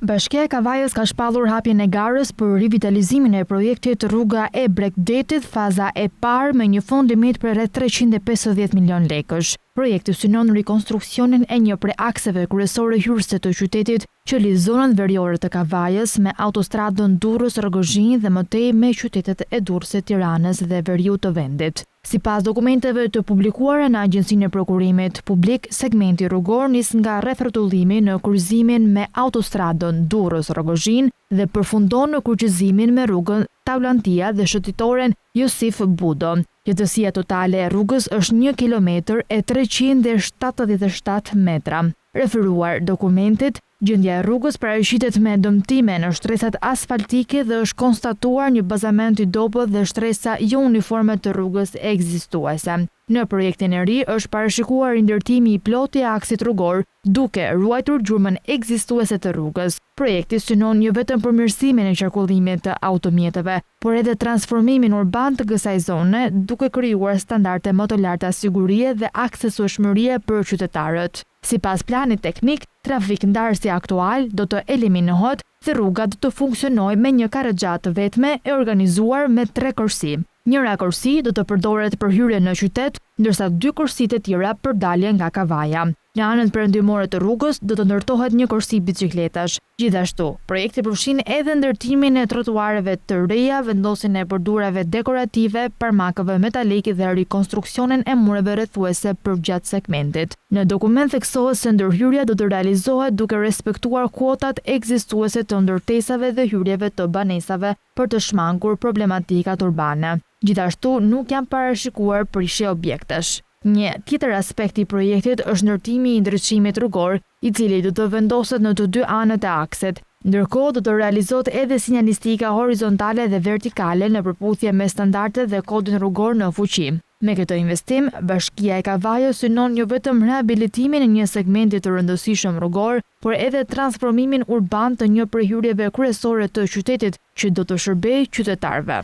Bashkia e Kavajës ka shpallur hapjen e garës për rivitalizimin e projektit rruga e Bregdetit, faza e parë me një fond limit për rreth 350 milion lekësh. Projekti synon rikonstruksionin e një prej akseve kryesore hyrëse të qytetit që lidh zonën veriore të Kavajës me autostradën Durrës-Rogozhin dhe mëtej me qytetet e Durrësit, Tiranës dhe Veriut të vendit. Sipas dokumenteve të publikuara në Agjencinë e Prokurimit Publik, segmenti rrugor nis nga rrethrotullimi në kryqëzimin me autostradën Durrës-Rogozhin dhe përfundon në kryqëzimin me rrugën Taulantia dhe shëtitoren Josif Budo. Letësia totale e rrugës është 1 kilometër e 377 metra. Referuar dokumentit, gjendja e rrugës paraqiten me dëmtime në shtresat asfaltike dhe është konstatuar një bazament i dobët dhe shtresa jo uniforme të rrugës ekzistuese. Në projektin e ri është parashikuar ndërtimi i plotë i aksit rrugor, duke ruajtur gjurmën ekzistuese të rrugës. Projekti synon jo vetëm përmirësimin e qarkullimit të automjeteve, por edhe transformimin urban të kësaj zone, duke krijuar standarde më të larta sigurie dhe aksesueshmërie për qytetarët. Sipas planit teknik, trafikndarësi aktual do të eliminohet dhe rruga do të funksionojë me një karrexhat të vetme e organizuar me 3 kërsi. Njëra kërsi do të përdoret për hyrje në qytet, ndërsa 2 kërsitë e tjera për dalje nga Kavaja. Në anën perëndimore të rrugës do të ndërtohet një kërsi bicikletash. Gjithashtu, projekti përfshin edhe ndërtimin e trotuareve të reja, vendosjen e bordurave dekorative, parmakëve metalik dhe rikonstruksionin e mureve rrethuese përgjatë segmentit. Në dokument theksohet se ndërhyrja do të realizohet duke respektuar kuotat ekzistuese të ndërtesave dhe hyrjeve të banesave për të shmangur problematikat urbane. Gjithashtu, nuk janë parashikuar prishje objektesh. Një tjetër aspekt i projektit është ndërtimi i ndriçimit rrugor, i cili do të vendoset në të 2 anët e aksit. Ndërkohë do të realizohet edhe sinjalistika horizontale dhe vertikale në përputhje me standardet dhe kodin rrugor në fuqi. Me këtë investim, Bashkia e Kavajës synon jo vetëm rehabilitimin e një segmenti të rëndësishëm rrugor, por edhe transformimin urban të një prej hyrjeve kryesore të qytetit që do të shërbejë qytetarëve.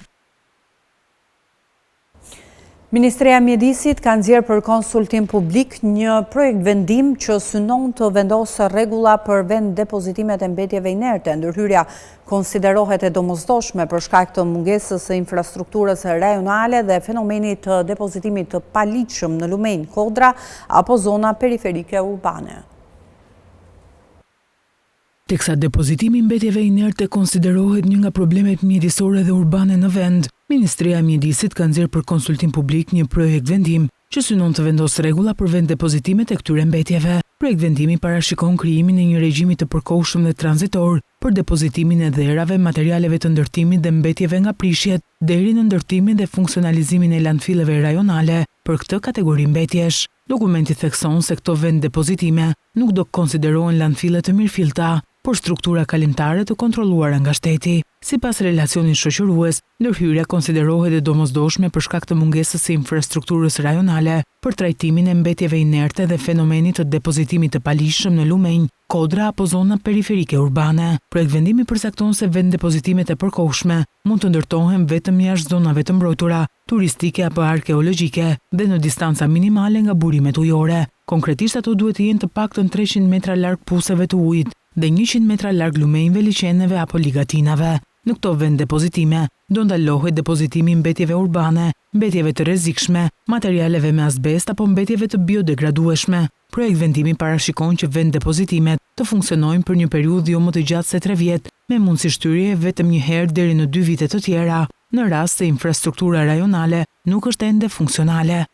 Ministria e Mjedisit ka nxjerrë për konsultim publik një projekt vendim që synon të vendosë rregulla për vend depozitimet e mbetjeve inerte. Ndërhyrja konsiderohet e domosdoshme për shkak të mungesës së infrastrukturës rajonale dhe fenomenit të depozitimit të paligjshëm në lumenj, kodra apo zona periferike urbane. Teksa depozitimi i mbetjeve inerte konsiderohet një nga problemet mjedisore dhe urbane në vend, Ministria e Mjedisit ka nxjerrë për konsultim publik një projekt vendim që synon të vendosë rregulla për vend depozitimet e këtyre mbetjeve. Projekt vendimi parashikon krijimin e një regjimi të përkohshëm dhe tranzitor për depozitimin e dherave, materialeve të ndërtimit dhe mbetjeve nga prishjet, deri në ndërtimin dhe funksionalizimin e landfilleve rajonale për këtë kategori mbetjesh. Dokumenti thekson se këto vend depozitime nuk do konsiderohen landfille të mirëfillta, por struktura kalimtare të kontrolluara nga shteti. Sipas relacionit shoqërues, ndërhyrja konsiderohet e domosdoshme për shkak të mungesës së infrastrukturës rajonale për trajtimin e mbetjeve inerte dhe fenomenit të depozitimit të palishëm në lumenj, kodra apo zona periferike urbane. Projekt vendimi përcakton se vend depozitimet e përkohshme mund të ndërtohen vetëm jashtë zonave të mbrojtura, turistike apo arkeologjike dhe në distanca minimale nga burimet ujore. Konkretisht ato duhet të jenë të paktën 300 metra larg puseve të ujit dhe 100 metra larg lumenjve, liçeneve apo ligatinave. Në këto vend depozitime do ndalohet depozitimi mbetjeve urbane, mbetjeve të rrezikshme, materialeve me azbest apo mbetjeve të biodegradueshme. Projekt vendimi parashikon që vend depozitimet të funksionojnë për një periudhë jo më të gjatë se 3 vjet, me mundësi shtyrje vetëm një herë deri në 2 vite të tjera, në rast se infrastruktura rajonale nuk është ende funksionale.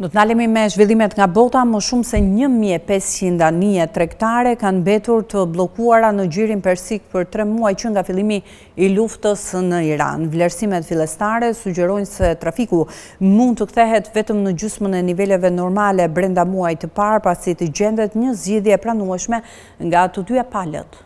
Do të ndalemi me zhvillimet nga bota. Më shumë se 1500 anije tregtare kanë mbetur të bllokuara në gjirin persik për 3 muaj që nga fillimi i luftës në Iran. Vlerësimet fillestare sugjerojnë se trafiku mund të kthehet vetëm në gjysmën e niveleve normale brenda muajit të parë, pasi të gjendet një zgjidhje e pranueshme nga të dyja palët.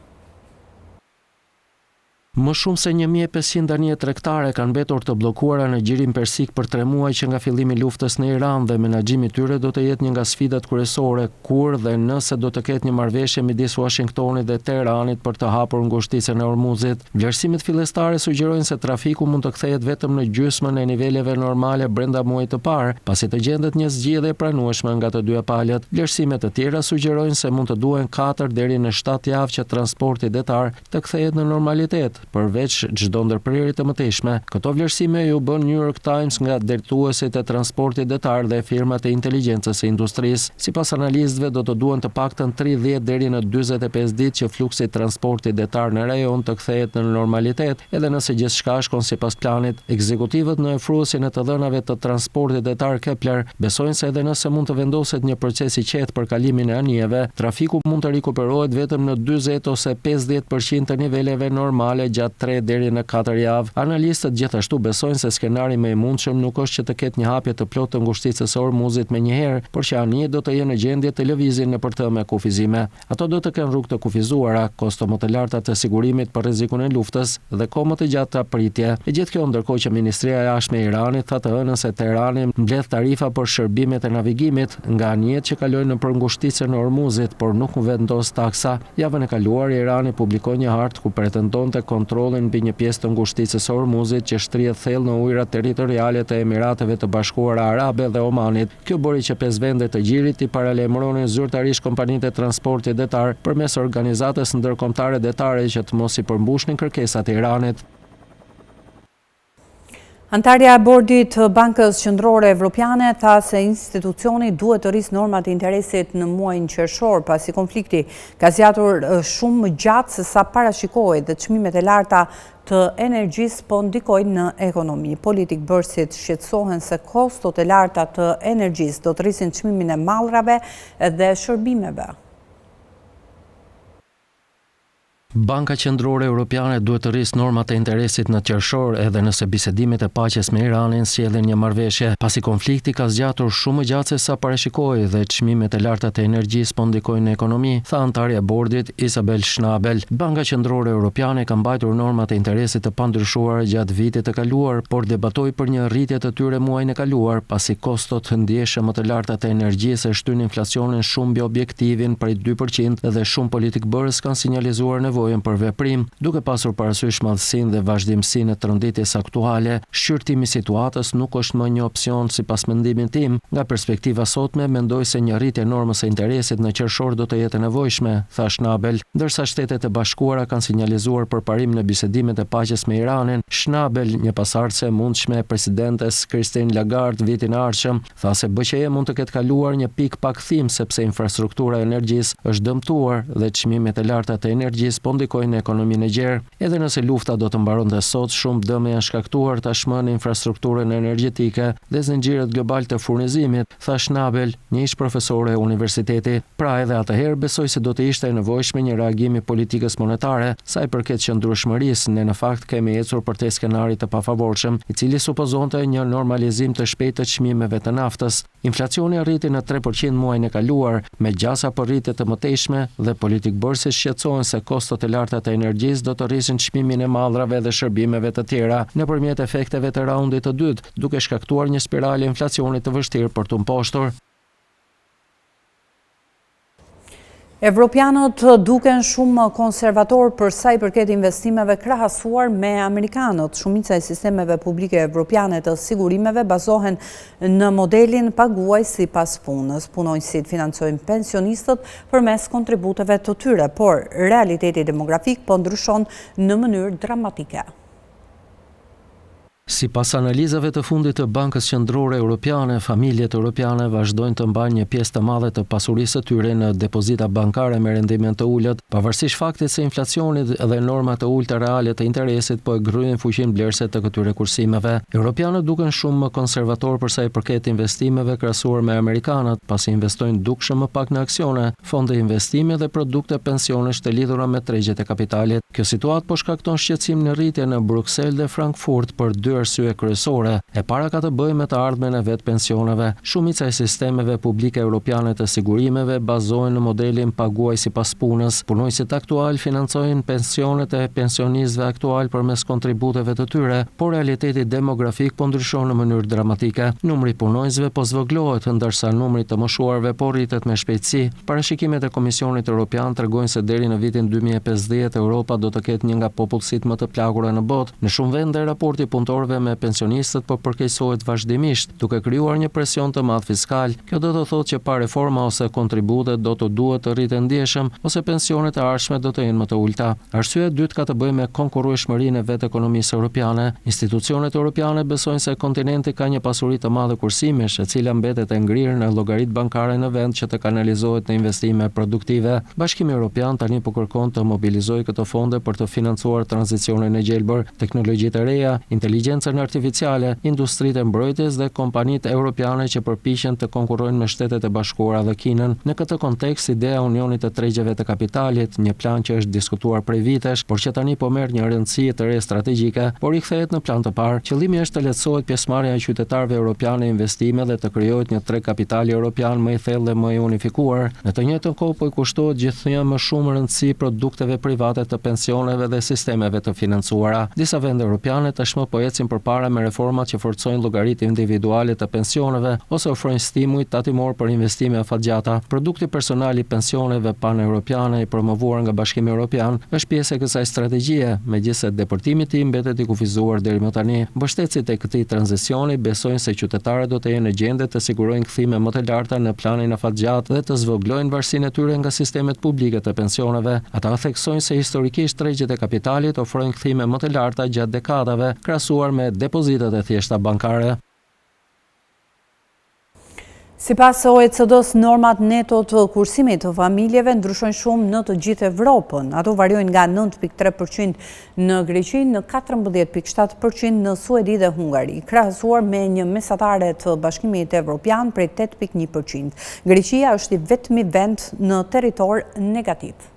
Më shumë se 1500 anije tregtare kanë mbetur të bllokuara në gjirin persik për 3 muaj që nga fillimi i luftës në Iran dhe menaxhimi i tyre do të jetë një nga sfidat kryesore kur dhe nëse do të ketë një marrëveshje midis Washingtonit dhe Teheranit për të hapur ngushticën e Hormuzit. Vlerësimet fillestare sugjerojnë se trafiku mund të kthehet vetëm në gjysmën e niveleve normale brenda muajit të parë, pasi të gjendet një zgjidhje e pranueshme nga të dyja palët. Vlerësimet të tjera sugjerojnë se mund të duhen 4 deri në 7 javë që transporti detar të kthehet në normalitet, përveç çdo ndërprerje të mëtejshme. Këto vlerësime ju bën New York Times nga drejtuesit e transportit detar dhe firmat e inteligjencës së industrisë. Sipas analistëve do të duhen të paktën 30 deri në 45 ditë që fluksi i transportit detar në rajon të kthehet në normalitet, edhe nëse gjithçka shkon sipas planit. Ekzekutivët në ofruesin e të dhënave të transportit detar Kepler besojnë se edhe nëse mund të vendoset një proces i qetë për kalimin e anijeve, trafiku mund të rikuperohet vetëm në 40 ose 50% të niveleve normale gjatë 3 deri në 4 javë. Analistët gjithashtu besojnë se skenari më i mundshëm nuk është që të ketë një hapje të plotë të ngushticës së Hormuzit menjëherë, por që anijet do të jenë në gjendje të lëvizin nëpër të me kufizime. Ato do të kenë rrugë të kufizuara, kosto më të larta të sigurimit për rrezikun e luftës dhe kohë më të gjata pritje. E gjithë kjo ndërkohë që Ministria e Jashtme e Iranit tha të hënën se Teherani mbledh tarifa për shërbimet e navigimit nga anijet që kalojnë nëpër ngushticën e Hormuzit, por nuk vendos taksa. Javën e kaluar Irani publikoi një hartë ku pretendonte kontrollin mbi një pjesë të ngushticës së Hormuzit që shtrihet thellë në ujërat territoriale të Emirateve të Bashkuara Arabe dhe Omanit. Kjo bëri që 5 vende të gjirit i paralajmëronin zyrtarisht kompanitë e transportit detar përmes organizatës ndërkombëtare detare që të mos i përmbushnin kërkesat e Iranit. Antarja e bordit të Bankës Qendrore Evropiane tha se institucioni duhet të rrisë normat e interesit në muajin qershor, pasi konflikti ka zgjatur shumë më gjatë se sa parashikohej dhe çmimet e larta të energjisë po ndikojnë në ekonomi. Politik bërësit shqetësohen se kostot e larta të energjisë do të rrisin çmimin e mallrave dhe shërbimeve. Banka Qendrore Europiane duhet të rrisë normat e interesit në qershor edhe nëse bisedimet e paqes me Iranin sjellin një marrëveshje, pasi konflikti ka zgjatur shumë më gjatë se sa parashikohej dhe çmimet e larta të energjisë po ndikojnë në ekonomi, tha antarja e bordit Isabel Schnabel. Banka Qendrore Europiane ka mbajtur normat e interesit të pandryshuara gjatë vitit të kaluar, por debatoi për një rritje të tyre muajin e kaluar, pasi kostot ndjeshëm më të larta të energjisë e shtyn inflacionin shumë mbi objektivin prej 2% dhe shumë politikbërës kanë sinjalizuar nevojën për veprim, duke pasur parasysh madhësinë dhe vazhdimsinë e tronditjes aktuale. Shqyrtimi i situatës nuk është më një opsion sipas mendimit tim. Nga perspektiva sotme, mendoj se një rritje e normës së interesit në qershor do të jetë e nevojshme, tha Schnabel, ndërsa Shtetet e Bashkuara kanë sinjalizuar përparim në bisedimet e paqes me Iranin. Schnabel, një pasardhëse e mundshme e presidentes Christine Lagarde vitin e ardhshëm, tha se BQE mund të ketë kaluar një pikë pakthim sepse infrastruktura e energjisë është dëmtuar dhe çmimet e larta të energjisë po po ndikojnë në ekonominë e gjerë. Edhe nëse lufta do të mbaronte sot, shumë dëme janë shkaktuar tashmë në infrastrukturën energjetike dhe zinxhirët global të furnizimit, tha Schnabel, një ish profesore e universiteti. Pra edhe atëherë besoj se do të ishte e nevojshme një reagim i politikës monetare, sa i përket qëndrueshmërisë, ne në fakt kemi ecur për te skenarit të pafavorshëm, i cili supozonte një normalizim të shpejtë të çmimeve të naftës. Inflacioni arriti në 3% muajin e kaluar, me gjasa për rritje të mëtejshme dhe politik bërsi shqetësohen se kostot e larta të energjisë do të rrisin çmimin e mallrave dhe shërbimeve të tjera nëpërmjet efekteve të raundit të dytë, duke shkaktuar një spiralë inflacionit të vështirë për të mposhtur. Evropianët duken shumë konservator për sa i përket investimeve krahasuar me amerikanët. Shumica e sistemeve publike evropiane të sigurimeve bazohen në modelin paguaj sipas punës. Punonjësit financojnë pensionistët përmes kontributeve të tyre, por realiteti demografik po ndryshon në mënyrë dramatike. Sipas analizave të fundit të Bankës Qendrore Europiane, familjet europiane vazhdojnë të mbajnë një pjesë të madhe të pasurisë së tyre në depozita bankare me rendime të ulët, pavarësisht faktit se inflacioni dhe normat e ulta reale të interesit po e gryen fuqinë blerëse të këtyre kursimeve. Europianët duken shumë më konservator për sa i përket investimeve krahasuar me amerikanët, pasi investojnë dukshëm më pak në aksione, fonde investime dhe produkte pensionesh të lidhura me tregjet e kapitalit. Kjo situatë po shkakton shqetësim në rritje në Bruksel dhe Frankfurt për dy arsye kryesore. E para ka të bëjë me të ardhmen e vet pensioneve. Shumica e sistemeve publike europiane të sigurimeve bazohen në modelin paguaj sipas punës. Punonjësit aktual financojnë pensionet e pensionistëve aktual përmes kontributeve të tyre, por realiteti demografik po ndryshon në mënyrë dramatike. Numri i punonjësve po zvogëlohet, ndërsa numri të moshuarve po rritet me shpejtësi. Parashikimet e Komisionit Evropian tregojnë se deri në vitin 2050 Europa do të ketë një nga popullsitë më të plagura në botë. Në shumë vende raporti punëtor me pensionistët po përkeqësohet vazhdimisht, duke krijuar një presion të madh fiskal. Kjo do të thotë që pa reforma ose kontributet do të duhet të rriten ndjeshëm ose pensionet e ardhshme do të jenë më të ulta. Arsyeja e dytë ka të bëjë me konkurrueshmërinë e vetë ekonomisë europiane. Institucionet europiane besojnë se kontinenti ka një pasuri të madhe kursimesh, e cila mbetet e ngrirë në llogaritë bankare në vend që të kanalizohet në investime produktive. Bashkimi Evropian tani po kërkon të mobilizojë këto fonde për të financuar tranzicionin e gjelbër, teknologjitë e reja, inteligjencën artificiale, industritë e mbrojtjes dhe kompanitë europiane që përpiqen të konkurrojnë me Shtetet e Bashkuara dhe Kinën. Në këtë kontekst, ideja e unionit të tregjeve të kapitalit, një plan që është diskutuar prej vitesh, por që tani po merr një rëndësi të re strategjike, por i kthehet në plan të parë. Qëllimi është të lehtësohet pjesëmarrja e qytetarëve europianë në investime dhe të krijohet një treg kapitali europian më i thellë dhe më i unifikuar. Në të njëjtën kohë po i kushtohet gjithnjë më shumë rëndësi produkteve private të pensioneve dhe sistemeve të financuara. Disa vende europiane tashmë po ecin përpara me reformat që forcojnë llogaritë individuale të pensioneve ose ofrojnë stimuj tatimor për investime afatgjata. Produkti personal i pensioneve pan-europiane i promovuar nga Bashkimi Evropian është pjesë e kësaj strategjie, megjithëse depërtimi i tij mbetet i kufizuar deri më tani. Mbështetësit e këtij tranzicioni besojnë se qytetarët do të jenë në gjendje të sigurojnë kthime më të larta në planin afatgjat dhe të zvoglojnë varësinë e tyre nga sistemet publike të pensioneve. Ata theksojnë se historikisht tregjet e kapitalit ofrojnë kthime më të larta gjatë dekadave, krahasuar me depozitat e thjeshta bankare. Sipas OECD-s, normat neto të kursimit të familjeve ndryshojnë shumë në të gjithë Evropën. Ato variojnë nga 9.3% në Greqi në 14.7% në Suedi dhe Hungari, krahasuar me një mesatare të Bashkimit Evropian prej 8.1%. Greqia është i vetmi vend në territor negativ.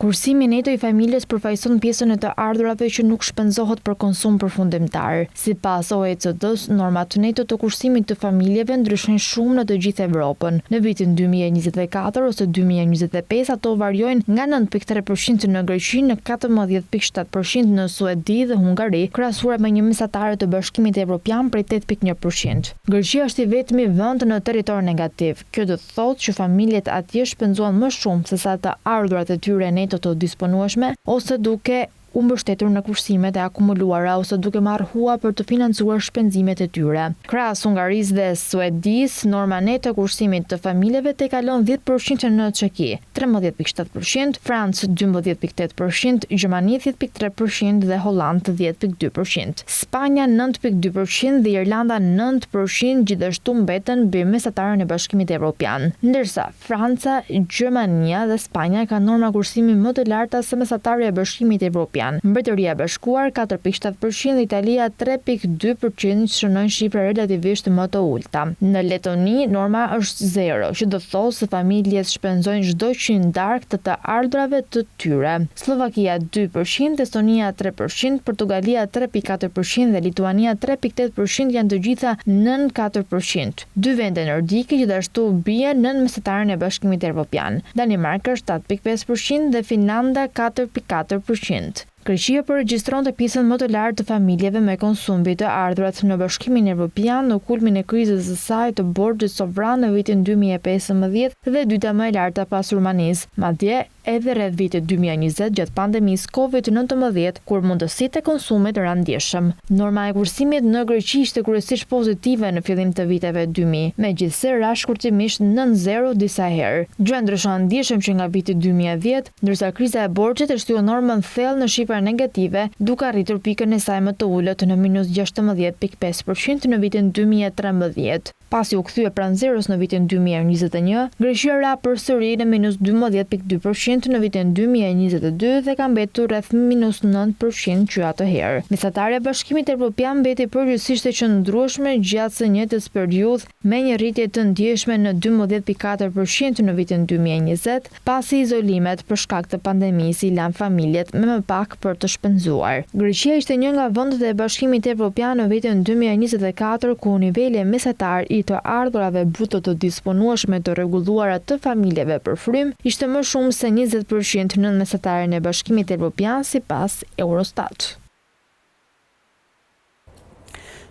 Kursimi neto i familjes përfaqëson pjesën e të ardhurave që nuk shpenzohet për konsum përfundimtar. Sipas OECD-s, normat neto të kursimit të familjeve ndryshojnë shumë në të gjithë Evropën. Në vitin 2024 ose 2025 ato variojnë nga 9.3% në Greqi në 14.7% në Suedi dhe Hungari, krahasuar me një mesatare të Bashkimit Evropian prej 8.1%. Greqia është i vetmi vend në territor negativ. Kjo do të thotë që familjet atje shpenzuan më shumë se sa të ardhurat e tyre neto të disponueshme ose duke u mbështetur në kursimet e akumuluara ose duke marrë hua për të financuar shpenzimet e tyre. Krahas Hungarisë dhe Suedisë, norma nete e kursimit të familjeve kalon 10% në Çeki, 13.7%, Francë 12.8%, Gjermani 10.3% dhe Hollandë 10.2%. Spanja 9.2% dhe Irlanda 9% gjithashtu mbeten mbi mesatarën e Bashkimit Evropian, ndërsa Franca, Gjermania dhe Spanja kanë norma kursimi më të larta se mesatarja e Bashkimit Evropian. Mbretëria e Bashkuar 4.7% dhe Italia 3.2% shënojnë shifra relativisht më të ulta. Në Letoni norma është 0, që do të thosë se familjet shpenzojnë çdo qindark të ardhurave të tyre. Slovakia 2%, Estonia 3%, Portugalia 3.4% dhe Lituania 3.8% janë të gjitha nën 4%. Dy vende nordike gjithashtu bien nën mesatarën e Bashkimit Evropian. Danimarka 7.5% dhe Finlanda 4.4%. Greqia përregjistronte pjesën më të lartë të familjeve me konsum të ardhurat në Bashkimin Evropian në kulmin e krizës së saj të borxhit sovran në vitin 2015 dhe dyta më e larta pas Rumanisë, madje edhe rreth vitit 2020 gjatë pandemisë Covid-19, kur mundësitë e konsumit randjeshëm. Norma e kursimit në Greqi ishte kryesisht pozitive në fillim të viteve 2000, megjithse ra shkurtimisht nën 0 disa herë. Gjë ndryshon ndjeshëm që nga viti 2010, ndërsa kriza e borxhit e shtyu normën thellë në shifra negative, duke arritur pikën e saj më të ulët në -16.5% në vitin 2013. Pasi u kthye pranë zeros në vitin 2021, Greqia ra përsëri në -12.2% në vitin 2022 dhe ka mbetur rreth -9% që atëherë. Mesatarja e Bashkimit Evropian mbeti përgjithsisht e qëndrueshme gjatë së njëjtës periudhë, me një rritje të ndjeshme në 12.4% në vitin 2020, pasi izolimet për shkak të pandemisë i lanë familjet me më pak për të shpenzuar. Greqia ishte një nga vendet e Bashkimit Evropian në vitin 2024 ku niveli mesatar i të ardhurave bruto të disponueshme të rregulluara të familjeve për frym ishte më shumë se 20% nën mesatarën e Bashkimit Evropian sipas Eurostat.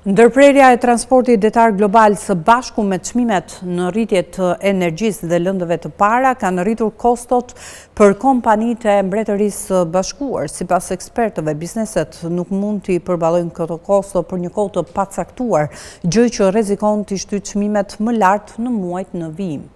Ndërprerja e transportit detar global së bashku me çmimet në rritje të energjisë dhe lëndëve të para kanë rritur kostot për kompanitë e Mbretërisë së Bashkuar. Sipas ekspertëve, bizneset nuk mund t'i përballojnë këto kosto për një kohë të pacaktuar, gjë që rrezikon t'i shtyjë çmimet më lart në muajt në vijim.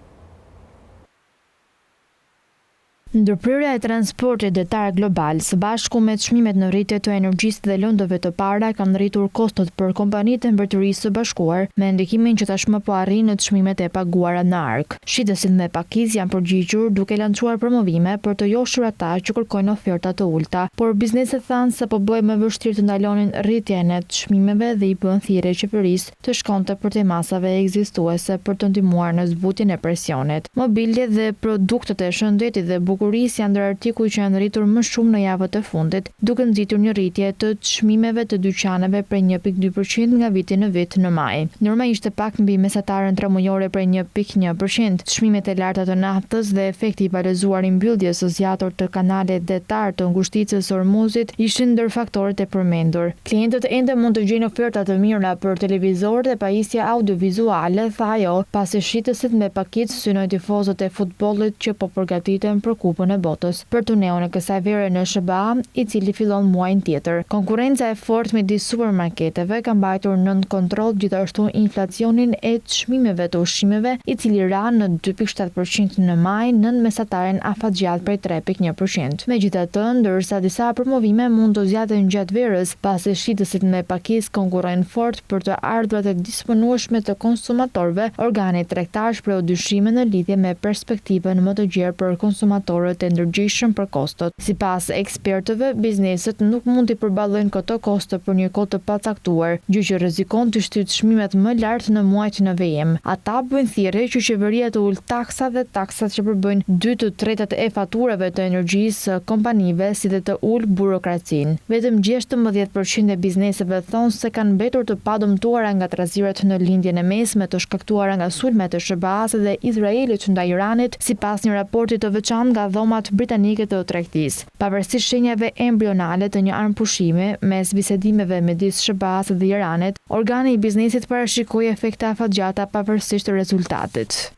Ndërprerja e transportit detar global së bashku me çmimet në rritje të energjisë dhe lëndëve të para kanë rritur kostot për kompanitë e Mbretërisë së Bashkuar, me ndikimin që tashmë po arrin çmimet e paguara në ark. Shitësit me pakizë janë përgjigjur duke lançuar promovime për të joshur ata që kërkojnë oferta të ulta, por bizneset thanë se po bëhet më vështirë të ndalonin rritjen e çmimeve dhe i bën thirrje qeverisë të shkonte për te masave ekzistuese për të ndihmuar në zbutjen e presionit. Mobiljet dhe produktet e shëndetit dhe bukurisë janë ndër artikuj që janë rritur më shumë në javët e fundit, duke nxitur një rritje të çmimeve të dyqaneve prej 1.2% nga viti në vit në maj. Norma ishte pak mbi mesatarën tremujore prej 1.1%. Çmimet e larta të naftës dhe efekti i valoruar i mbylljes së zgjatur të kanalet detar të ngushticës së Hormuzit ishin ndër faktorët e përmendur. Klientët ende mund të gjejnë oferta të mira për televizor dhe pajisje audiovizuale, tha ajo, pasi shitësit me pakicë synojnë tifozët e futbollit që po përgatiten për Kupën e Botës për turneun e kësaj vere në SBA, i cili fillon muajin tjetër. Konkurrenca e fortë midis supermarketeve ka mbajtur nën kontroll gjithashtu inflacionin e çmimeve të ushqimeve, i cili ra në 2.7% në maj nën mesataren afatgjat prej 3.1%. Megjithatë, ndërsa disa promovime mund të zgjaten gjatë verës, pasi shitësit me pakisë konkurrojnë fort për të ardhurat e disponueshme të konsumatorëve, organi tregtar shpreh dyshime në lidhje me perspektivën më të gjerë për konsumatorët e ndërgjegjshëm për kostot. Sipas ekspertëve, bizneset nuk mund të përballojnë këto kosto për një kohë të pacaktuar, gjë që rrezikon të shtyjë çmimet më lart në muajt në vijim. Ata bëjnë thirrje që qeveria të ulë taksa dhe taksat që përbëjnë 2/3 e faturave të energjisë së kompanive, si dhe të ulë burokracinë. Vetëm 16% e bizneseve thonë se kanë mbetur të padëmtuara nga traziret në lindjen e mesme të shkaktuara nga sulmet e SBA-s dhe Izraelit ndaj Iranit, sipas një raporti të veçantë nga dhomat britanike të tregtisë. Pavarësisht shenjave embrionale të një armpushimi mes bisedimeve midis SBA-s dhe Iranit, organi i biznesit parashikoi efekte afatgjata pavarësisht të rezultatit.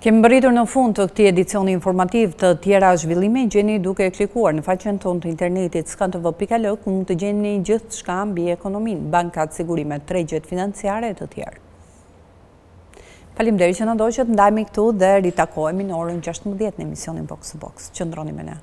Kemi mbërritur në fund të këtij edicioni informativ. Të tjera zhvillime gjeni duke klikuar në faqen tonë të internetit skantv.al, ku mund të gjeni gjithçka mbi ekonominë, bankat, sigurimet, tregjet financiare e të tjerë. Faleminderit që na ndoqët, ndajemi këtu dhe ritakohemi në orën 16 në emisionin Box to Box. Qëndroni me ne.